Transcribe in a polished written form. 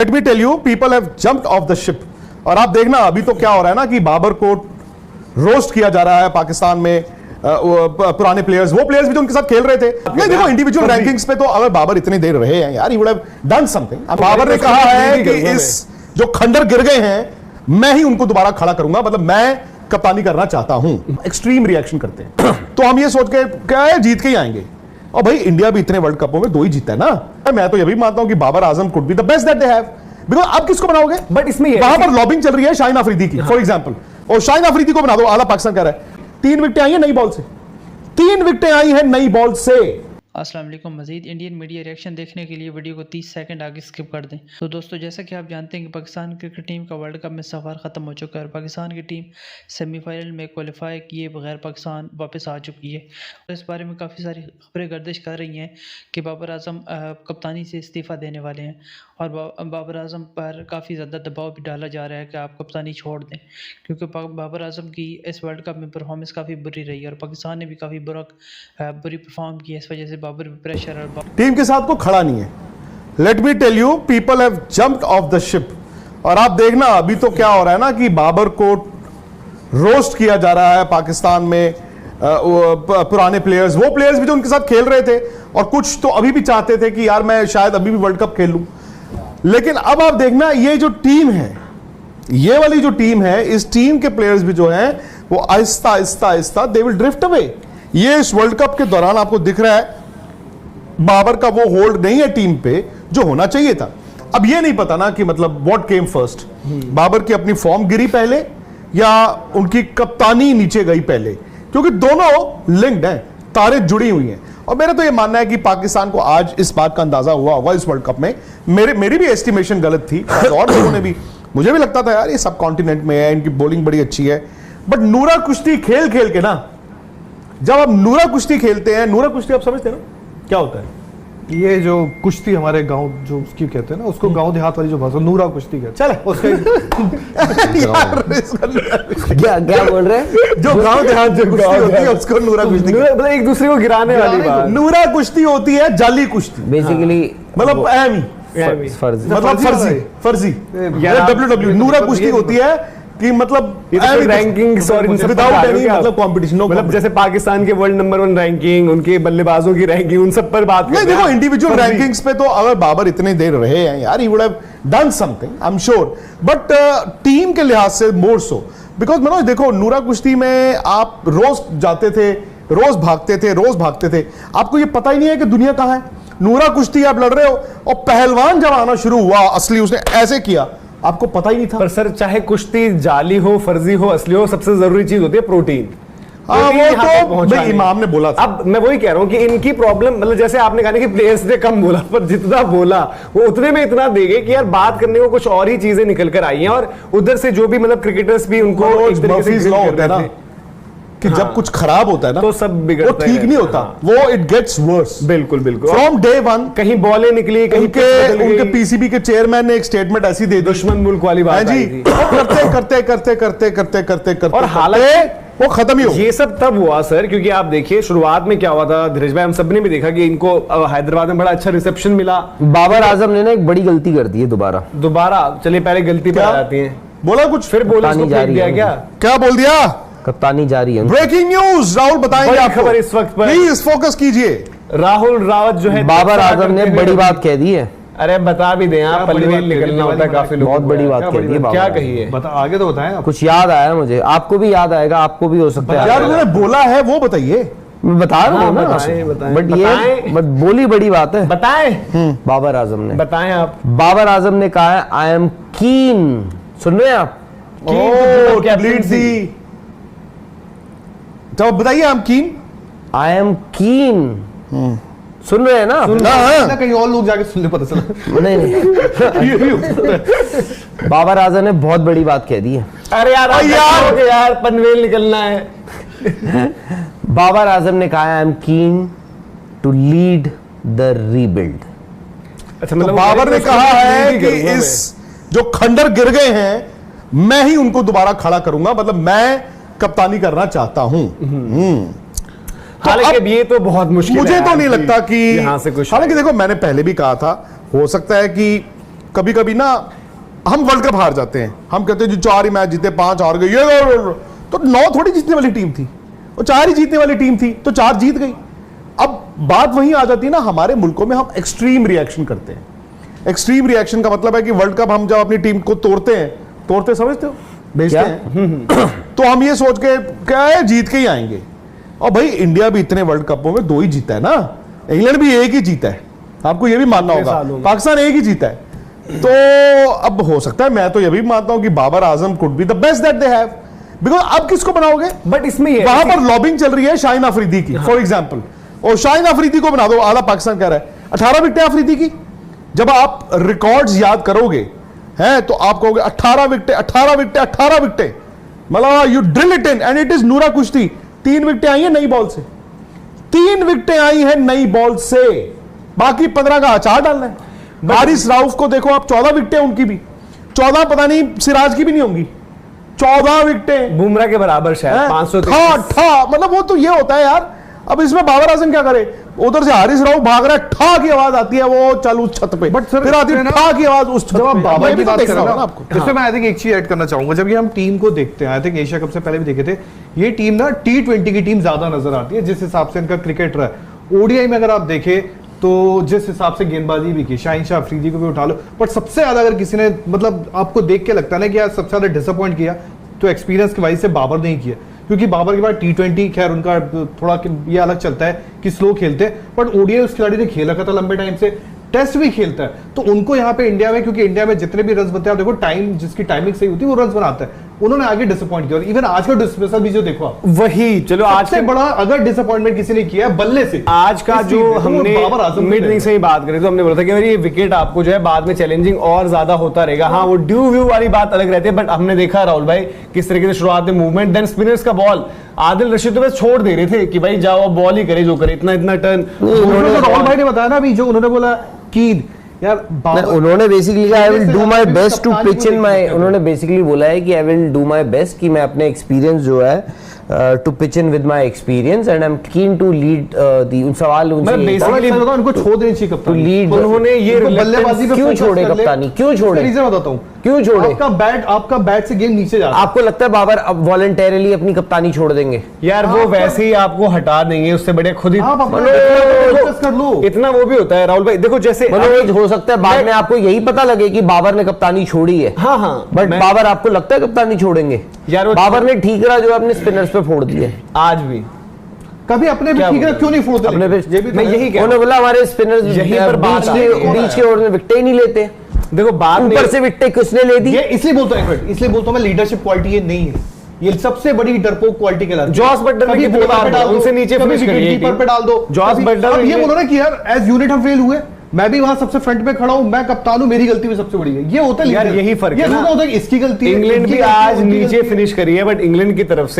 Late me tell you people have jumped off the ship. और आप देखना अभी तो क्या हो रहा है ना कि बाबर को रोस्ट किया जा रहा है पाकिस्तान में। पुराने प्लेयर्स, वो प्लेयर्स भी जो उनके साथ खेल रहे थे। नहीं देखो इंडिविजुअल रैंकिंग्स पे तो अगर बाबर इतने देर रहे हैं यार, he would have done something. Babar ने कहा है कि इस जो खंडर गिर गए हैं मैं ही उनको दोबारा खड़ा करूंगा, मतलब मैं कप्तानी करना चाहता हूं। एक्सट्रीम रिएक्शन करते हैं तो हम ये सोच के क्या है जीत के ही आएंगे। और भाई इंडिया भी इतने वर्ल्ड कपों में 2 ही जीता है ना। मैं तो ये भी मानता हूं कि Babar Azam could be the best that they have, because अब किसको बनाओगे? बट इसमें वहां पर लॉबिंग चल रही है शाहीन अफरीदी की फॉर एग्जांपल, और शाहीन अफरीदी को बना दो। आला पाकिस्तान कह रहा है 3 विकेटें आई है नई बॉल से, 3 विकेटें आई है नई बॉल से। अस्सलाम वालेकुम। मज़ीद इंडियन मीडिया रिएक्शन देखने के लिए वीडियो को 30 सेकंड आगे स्किप कर दें। तो दोस्तों जैसा कि आप जानते हैं कि पाकिस्तान क्रिकेट टीम का वर्ल्ड कप में सफ़र ख़त्म हो चुका है और पाकिस्तान की टीम सेमीफाइनल में क्वालिफाई किए बगैर पाकिस्तान वापस आ चुकी है। और इस बारे में काफ़ी सारी खबरें गर्दिश कर रही हैं कि बाबर आजम कप्तानी से इस्तीफ़ा देने वाले हैं और बाबर आजम पर काफ़ी ज़्यादा दबाव भी डाला जा रहा है कि आप कप्तानी छोड़ दें, क्योंकि बाबर आजम की इस वर्ल्ड कप में परफॉर्मेंस काफ़ी बुरी रही है और पाकिस्तान ने भी काफ़ी बुरी परफॉर्म की है। इस वजह से बाबर भी प्रेशर और टीम के साथ को खड़ा नहीं है। Let me tell you people have jumped off the ship. और आप देखना अभी तो क्या हो रहा है ना कि बाबर को रोस्ट किया जा रहा है पाकिस्तान में। पुराने प्लेयर्स, वो प्लेयर्स भी जो उनके साथ खेल रहे थे और कुछ तो अभी भी चाहते थे कि यार मैं शायद अभी भी वर्ल्ड कप खेल लूं। लेकिन अब आप देखना ये जो टीम है, ये वाली जो टीम है, इस टीम के प्लेयर्स भी जो हैं वो Aahista Aahista Aahista they will drift away. ये इस वर्ल्ड कप के दौरान आपको दिख रहा है बाबर का वो होल्ड नहीं है टीम पे जो होना चाहिए था। अब ये नहीं पता ना कि मतलब व्हाट केम फर्स्ट, बाबर की अपनी फॉर्म गिरी पहले या उनकी कप्तानी नीचे गई पहले, क्योंकि दोनों लिंक्ड हैं, तारें जुड़ी हुई हैं। और मेरा तो ये मानना है कि पाकिस्तान को आज इस बात का अंदाजा हुआ होगा इस वर्ल्ड कप में। मेरी भी एस्टिमेशन गलत थी और लोगों ने भी, मुझे भी लगता था यार ये सब कॉन्टिनेंट में है, इनकी बॉलिंग बड़ी अच्छी है। बट नूरा कुश्ती खेल खेल के ना, जब आप नूरा कुश्ती खेलते हैं, नूरा कुश्ती आप समझते हैं ना क्या होता है? ये जो कुश्ती हमारे गांव जो उसकी कहते हैं ना, उसको गांव देहात वाली जो भाषा नूरा कुश्ती कहते हैं। चले क्या क्या बोल रहे हैं? जो गांव देहात जो कुश्ती होती है उसको नूरा कुश्ती, मतलब एक दूसरे को गिराने वाली बात। नूरा कुश्ती होती है जाली कुश्ती, बेसिकली मतलब अहमी फर्जी, मतलब फर्जी WWE। नूरा कुश्ती होती है कि मतलब रैंकिंग्स और विदाउट एनी मतलब कंपटीशन, मतलब जैसे पाकिस्तान के वर्ल्ड नंबर 1 रैंकिंग, उनके बल्लेबाजों की रैंकिंग, उन सब पर बात नहीं देखो इंडिविजुअल रैंकिंग्स पे तो अगर बाबर इतने देर रहे हैं यार, he would have done something I am sure. But team के लिहाज से मोर सो, बिकॉज मनोज देखो नूरा कुश्ती में आप रोज जाते थे, रोज भागते थे, आपको ये पता ही नहीं है कि दुनिया कहां है। नूरा कुश्ती आप लड़ रहे हो और पहलवान जब आना शुरू हुआ असली, उसने ऐसे किया, आपको पता ही नहीं था। पर सर चाहे कुश्ती जाली हो, फर्जी हो, असली हो, सबसे जरूरी चीज होती है प्रोटीन। वो तो इमाम ने बोला था। अब मैं वही कह रहा हूं कि इनकी प्रॉब्लम, मतलब जैसे आपने कहा कि प्लेयर्स ने कम बोला, पर जितना बोला वो उतने में इतना देंगे कि यार बात करने को कुछ और ही चीजें निकल कर आई हैं। और उधर से जो भी मतलब क्रिकेटर्स भी उनको एक तरीके से होता है ना कि जब कुछ खराब होता है ना तो सब बिगड़ता है, वो ठीक नहीं होता, वो इट गेट्स वर्स। बिल्कुल बिल्कुल। फ्रॉम डे 1 कहीं बॉलें निकली, कहीं उनके पीसीबी के चेयरमैन ने एक स्टेटमेंट ऐसी दे दी, दुश्मन मुल्क वाली बात जी, करते और हालांकि वो खत्म ही हो। ये सब तब हुआ सर क्योंकि आप देखिए शुरुआत में क्या हुआ था धीरज भाई, हम सब ने भी देखा कि इनको हैदराबाद में बड़ा अच्छा रिसेप्शन मिला। बाबर आजम ने ना एक बड़ी गलती कर दी है दोबारा। चलिए पहले गलती पे आ जाती है, बोला कुछ फिर बोला इसको फेंक दिया। क्या बोल दिया? कप्तानी जारी है। ब्रेकिंग न्यूज राहुल बताएंगे आपको, खबर इस वक्त पर, प्लीज फोकस कीजिए। राहुल रावत जो है बाबर आजम ने बड़ी बात कह दी है। अरे बता भी दें आप, पल्ली निकलना होता है काफी लोगों बहुत बड़ी बात कह दी है। क्या कही है बता, आगे तो बताएं। कुछ याद आया मुझे, आपको भी याद आएगा, आपको भी हो सकता है यार उन्होंने बोला है वो बताइए। मैं बता रहा हूँ ना, बट ये बट बोली बड़ी बात है। बताएं बाबर आजम ने, बताएं आप। बाबर आजम ने कहा है आई एम कीन, सुन रहे हैं आप? तो बताइए आई एम कीन, आई एम कीन, सुन रहे हैं ना? ना कहीं और लोग जाके सुन ले, पता चला। नहीं बाबर आजम ने बहुत बड़ी बात कह दी है। अरे यार पनवेल निकलना है। बाबर आजम ने कहा I am keen to lead the rebuild. अच्छा मतलब बाबर ने कहा है कि इस जो खंडर गिर गए हैं मैं ही उनको दोबारा खड़ा करूंगा, मतलब मैं कप्तानी करना चाहता हूं। हालांकि ये तो बहुत मुश्किल मुझे है, तो नहीं लगता कि यहां से कुछ, हालांकि देखो मैंने पहले भी कहा था हो सकता है कि कभी कभी ना हम वर्ल्ड कप हार जाते हैं, हम कहते हैं जो 4 ही मैच जीते 5 हार गए, ये तो 9 थोड़ी जीतने वाली टीम थी, वो 4 ही जीतने वाली टीम थी, तो 4 जीत गई। अब बात वहीं आ जाती है ना, हमारे मुल्कों में हम एक्सट्रीम रिएक्शन करते हैं। एक्सट्रीम रिएक्शन का मतलब है कि वर्ल्ड कप हम जब अपनी टीम को तोड़ते समझते हो, भेजते हैं तो हम ये सोच के क्या है, जीत के ही आएंगे। और भाई इंडिया भी इतने वर्ल्ड कपों में 2 ही जीता है ना, इंग्लैंड भी 1 ही जीता है, आपको ये भी मानना होगा, पाकिस्तान 1 ही जीता है। तो अब हो सकता है, मैं तो ये भी मानता हूं कि Babar Azam could be the best that they have, because अब किसको बनाओगे? बट इसमें वहां पर लॉबिंग चल रही है शाहीन अफरीदी की, फॉर एग्जाम्पल, और शाहीन अफरीदी को बना दो, आला पाकिस्तान कह रहा है 18 विकेटें अफरीदी की। जब आप रिकॉर्ड्स याद करोगे हैं तो आप कहोगे 18 विकेटें 18 विकेटें 18 विकेटें, मतलब you drill it in and it is नूरा कुश्ती। 3 विकेटें आई हैं नई बॉल से, 3 विकेटें आई हैं नई बॉल से, बाकी 15 का अचार डालना है। हारिस राउफ को देखो आप, 14 विकेटें उनकी भी, 14 पता नहीं सिराज की भी नहीं होंगी, 14 विकेटें बुमराह के बराबर शायद 500 मतलब वो तो ये होता है यार। अब इसमें बाबर आजम क्या करे, उधर से हारिस राउफ भाग रहा है, ठा की आवाज आती है, वो चल उस छत पे, बट सर फिर आती है ठा की आवाज उस छत जब आप पे। बाबर ये की भी तो बात देखना करें होगा ना ना आपको। इसमें मैं आई थिंक एक चीज ऐड करना चाहूंगा, जब ये हम टीम को देखते हैं, आई थिंक एशिया कप से पहले भी देखे थे, ये टीम ना T20 की टीम ज्यादा नजर आती है जिस हिसाब से इनका क्रिकेट रहा है। ओडीआई में अगर आप देखें तो जिस हिसाब से गेंदबाजी भी की, शाहीन शाह अफरीदी को भी उठा लो, बट सबसे ज्यादा अगर किसी ने मतलब आपको देख के लगता है ना कि यार सबसे ज्यादा डिसअपॉइंट किया, तो एक्सपीरियंस की वजह से बाबर ने ही किया, क्योंकि बाबर के बाद T20 खैर उनका थोड़ा ये अलग चलता है कि स्लो खेलते हैं, बट ओडीआई उस खिलाड़ी ने खेल रखा था लंबे टाइम से, टेस्ट भी खेलता है, तो उनको यहाँ पे इंडिया में, क्योंकि इंडिया में जितने भी रन बनते हैं आप देखो, टाइम जिसकी टाइमिंग सही होती है वो रन बनाता है, उन्होंने आगे डिसअपॉइंट किया। और इवन आज का डिस्मिसल भी जो देखो आप, वही चलो आज सबसे बड़ा अगर डिसअपॉइंटमेंट किसी ने किया है बल्ले से, आज का जो हमने बाबर आजम मिड इनिंग्स से ही बात करी तो हमने बोला था कि ये विकेट आपको जो है बाद में चैलेंजिंग और ज्यादा होता रहेगा। हाँ वो ड्यू व्यू वाली बात अलग रहती है, बट हमने देखा राहुल भाई किस तरीके से शुरुआत में मूवमेंट, देन स्पिनर्स का बॉल, आदिल रशीद तो बस छोड़ दे रहे थे कि भाई जाओ बॉल ही करे जो करे, इतना इतना टर्न। राहुल भाई ने बताया ना अभी जो उन्होंने बोला कि यार उन्होंने बेसिकली कहा I will do my best to pitch in my, उन्होंने बेसिकली बोला है कि I will do my best कि मैं अपने एक्सपीरियंस जो है to pitch in with my experience and I am keen to lead the. उन सवाल उनसे बेसिकली उनको छोड़ देनी चाहिए कप्तानी, लीड उन्होंने ये बल्लेबाजी पे क्यों छोड़े कप्तानी, क्यों छोड़े, रीजन बताता हूं क्यों छोड़े? आपका बैट से गेम नीचे जा रहा है। आपको लगता है बाबर अब वॉलंटरली अपनी कप्तानी छोड़ देंगे? यार वो वैसे ही आपको हटा देंगे, उससे बड़े खुद ही आप अपना डिस्कस कर लो। इतना वो भी होता है राहुल भाई, देखो जैसे मनोज हो सकता है बाद में आपको यही पता लगे कि बाबर ने कप्तानी छोड़ी है। हाँ हाँ बट बाबर आपको लगता है कप्तानी छोड़ेंगे? यार बाबर ने ठीकरा जो अपने स्पिनर्स पे फोड़ दिया आज भी, कभी अपने भी ठीक है क्यों नहीं फोड़ते? अपने पे ये भी मैं यही कह उन्होंने बोला हमारे स्पिनर्स यहीं पर बात बीच के ओवर में विकेट ही नहीं लेते, देखो बात ऊपर से विकेट किसने ले दी? ये इसलिए बोलता हूं, इसलिए बोलता हूं मैं, लीडरशिप क्वालिटी ये नहीं है, ये सबसे बड़ी डरपोक क्वालिटी कहलाती है। जॉस बटलर कभी की बॉलर पे डाल दो, उनसे नीचे कभी फिनिश करिए, कीपर पे डाल दो। जॉस बटलर अब ये बोलो ना कि यार एज यूनिट हम फेल हुए, मैं भी वहां सबसे फ्रंट पे खड़ा हूं, मैं कप्तान हूं, मेरी गलती भी सबसे बड़ी है, ये होता है यार यही फर्क है ना, होता है इसकी गलती है, इंग्लैंड भी आज नीचे फिनिश करी है, बट इंग्लैंड की तरफ से